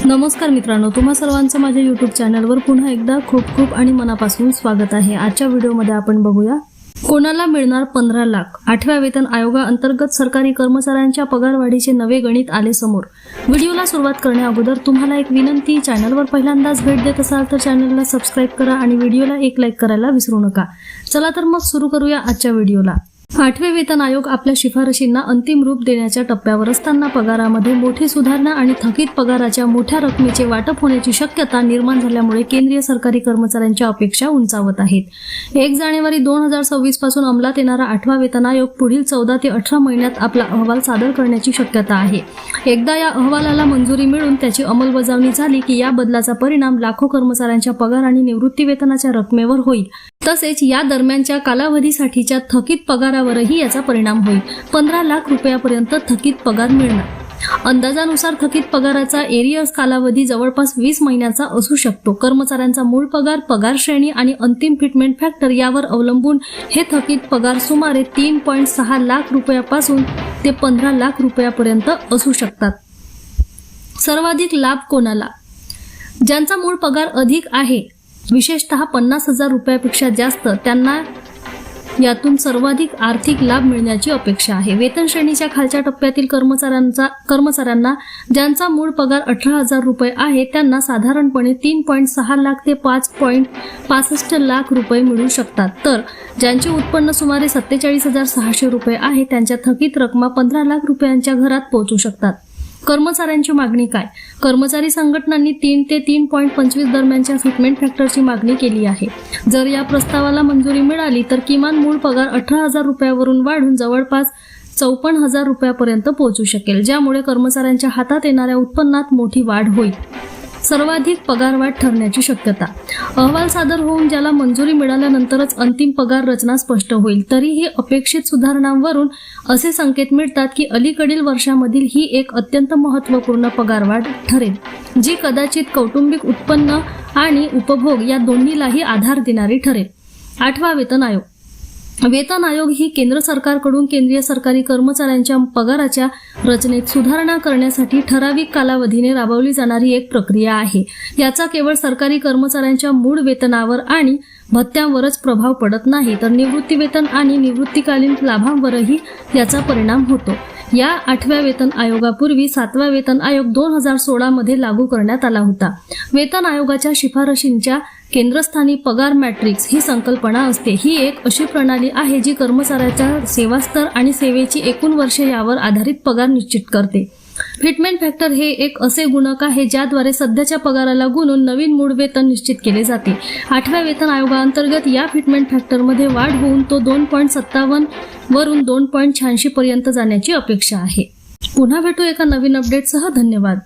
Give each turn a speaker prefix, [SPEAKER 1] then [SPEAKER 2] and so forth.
[SPEAKER 1] नमस्कार मित्रांनो, तुम्हा सर्वांचं माझ्या YouTube चॅनलवर पुन्हा एकदा खूप खूप आणि मनापासून स्वागत आहे। आजच्या व्हिडिओमध्ये आपण बघूया कोणाला मिळणार 15 लाख। 8व्या वेतन आयोगाअंतर्गत सरकारी कर्मचाऱ्यांच्या पगारवाढीचे नवे गणित आले समोर। व्हिडिओला सुरुवात करण्याअगोदर तुम्हाला एक विनंती, चॅनलवर पहिल्यांदाच भेट देत असाल तर चॅनलला सबस्क्राइब करा आणि व्हिडिओला एक लाईक करायला विसरू नका। चला तर मग सुरू करूया आजच्या व्हिडिओला। 8वे वेतन आयोग आपल्या शिफारशींना अंतिम रूप देण्याच्या टप्प्यावर असताना पगारामध्ये मोठी सुधारणा आणि थकीत पगाराच्या मोठ्या रकमेचे वाटप होण्याची शक्यता निर्माण झाल्यामुळे केंद्रीय सरकारी कर्मचाऱ्यांच्या अपेक्षा उंचावत आहेत। 1 जानेवारी 2026 पासून अंमलात येणारा 8वा वेतन आयोग पुढील 14 ते 18 महिन्यात आपला अहवाल सादर करण्याची शक्यता आहे। एकदा या अहवालाला मंजुरी मिळून त्याची अंमलबजावणी झाली की या बदलाचा परिणाम लाखो कर्मचाऱ्यांच्या पगार आणि निवृत्ती वेतनाच्या रकमेवर होईल। तसेच या दरम्यानच्या कालावधीसाठीच्या थकीत पगारावरही याचा परिणाम होईल। 15 लाख रुपयापर्यंत थकीत पगार मिळणार। अंदाजानुसार थकीत पगाराचा एरियर्स कालावधी जवळपास 20 महिन्याचा असू शकतो। कर्मचाऱ्यांचा मूळ पगार, पगार श्रेणी आणि अंतिम फिटमेंट फॅक्टर यावर अवलंबून हे थकीत पगार सुमारे 3.6 लाख रुपयापासून ते 15 लाख रुपयापर्यंत असू शकतात। सर्वाधिक लाभ कोणाला? ज्यांचा मूळ पगार अधिक आहे, विशेषतः 50,000 रुपयापेक्षा जास्त, त्यांना यातून सर्वाधिक आर्थिक लाभ मिळण्याची अपेक्षा आहे। वेतन श्रेणीच्या खालच्या टप्प्यातील कर्मचाऱ्यांना ज्यांचा मूळ पगार 18,000 रुपये आहे त्यांना साधारणपणे 3.6 लाख ते 5.65 लाख रुपये मिळू शकतात, तर ज्यांचे उत्पन्न सुमारे 47,600 रुपये आहे त्यांच्या थकीत रकमा 15 लाख रुपयांच्या घरात पोहोचू शकतात। कर्मचाऱ्यांची मागणी काय? कर्मचारी संघटनांनी 3 ते 3.25 दरम्यानच्या फिटमेंट फॅक्टरची मागणी केली आहे। जर या प्रस्तावाला मंजुरी मिळाली तर किमान मूळ पगार 18,000 रुपयावरून वाढून जवळपास 54,000 रुपयापर्यंत पोहोचू शकेल, ज्यामुळे कर्मचाऱ्यांच्या हातात येणाऱ्या उत्पन्नात मोठी वाढ होईल। सर्वाधिक पगारवाढ ठरण्याची शक्यता। अहवाल सादर होऊन ज्याला मंजुरी मिळाल्यानंतरच अंतिम पगार रचना स्पष्ट होईल। तरीही अपेक्षित सुधारणांवरून असे संकेत मिळतात की अलीकडील वर्षांमधील ही एक अत्यंत महत्त्वपूर्ण पगारवाढ ठरेल, जी कदाचित कौटुंबिक उत्पन्न आणि उपभोग या दोन्हीलाही आधार देणारी ठरेल। 8वा वेतन आयोग। वेतन आयोग ही केंद्र सरकारकडून केंद्रीय सरकारी कर्मचाऱ्यांच्या पगाराच्या रचनेत सुधारणा करण्यासाठी ठराविक कालावधीने राबवली जाणारी एक प्रक्रिया आहे। याचा केवळ सरकारी कर्मचाऱ्यांच्या मूळ वेतनावर आणि भत्त्यांवरच प्रभाव पडत नाही, तर निवृत्ती वेतन आणि निवृत्तीकालीन लाभांवरही याचा परिणाम होतो। या 8व्या वेतन आयोगापूर्वी 7वा वेतन आयोग 2016 मध्ये लागू करण्यात आला होता। वेतन आयोगाच्या शिफारशींच्या केंद्रस्थानी पगार मॅट्रिक्स ही संकल्पना असते। ही एक अशी प्रणाली आहे जी कर्मचाऱ्याचा सेवास्तर आणि सेवेची एकूण वर्षे यावर आधारित पगार निश्चित करते। फिटमेंट फॅक्टर हे एक असे गुणक आहे ज्याद्वारे सध्याच्या पगाराला गुणून नवीन मूळ वेतन निश्चित केले जाते। 8व्या वेतन आयोगाअंतर्गत या फिटमेंट फॅक्टरमध्ये वाढ होऊन तो 2.57 वरून 2.86 पर्यंत जाण्याची अपेक्षा आहे। पुन्हा भेटू एका नवीन अपडेटसह। धन्यवाद।